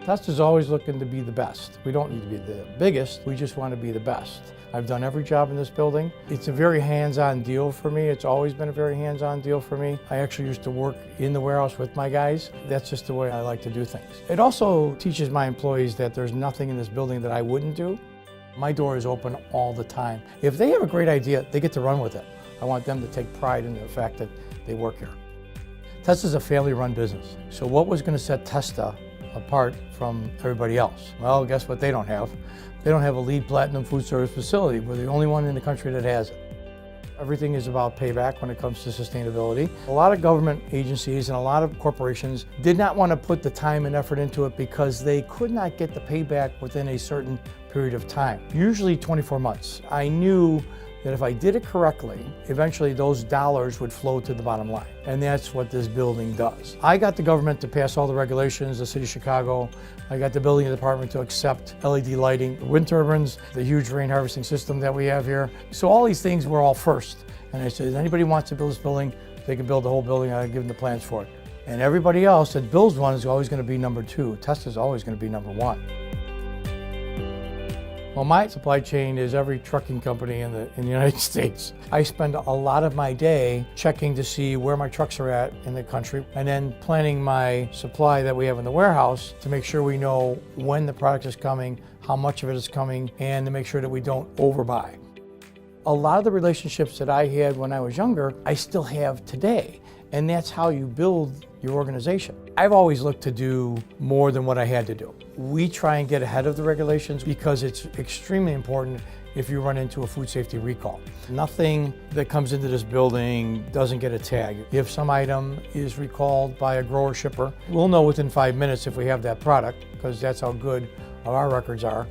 Testa's always looking to be the best. We don't need to be the biggest, we just want to be the best. I've done every job in this building. It's a very hands-on deal for me. It's always been a very hands-on deal for me. I actually used to work in the warehouse with my guys. That's just the way I like to do things. It also teaches my employees that there's nothing in this building that I wouldn't do. My door is open all the time. If they have a great idea, they get to run with it. I want them to take pride in the fact that they work here. Testa's a family-run business. So what was going to set Testa apart from everybody else? Well, guess what they don't have? They don't have a LEED Platinum food service facility. We're the only one in the country that has it. Everything is about payback when it comes to sustainability. A lot of government agencies and a lot of corporations did not want to put the time and effort into it because they could not get the payback within a certain period of time, usually 24 months. I knew that if I did it correctly, eventually those dollars would flow to the bottom line. And that's what this building does. I got the government to pass all the regulations, the city of Chicago. I got the building department to accept LED lighting, wind turbines, the huge rain harvesting system that we have here. So all these things were all first. And I said, if anybody wants to build this building, they can build the whole building. I give them the plans for it. And everybody else that builds one is always going to be number two. Testa is always going to be number one. Well, my supply chain is every trucking company in the United States. I spend a lot of my day checking to see where my trucks are at in the country and then planning my supply that we have in the warehouse to make sure we know when the product is coming, how much of it is coming, and to make sure that we don't overbuy. A lot of the relationships that I had when I was younger, I still have today, and that's how you build your organization. I've always looked to do more than what I had to do. We try and get ahead of the regulations because it's extremely important if you run into a food safety recall. Nothing that comes into this building doesn't get a tag. If some item is recalled by a grower shipper, we'll know within 5 minutes if we have that product because that's how good our records are.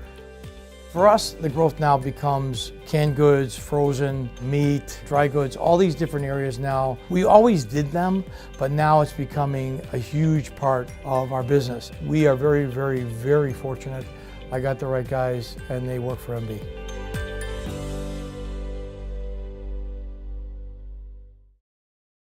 For us, the growth now becomes canned goods, frozen, meat, dry goods, all these different areas now. We always did them, but now it's becoming a huge part of our business. We are very, very, very fortunate. I got the right guys and they work for MB.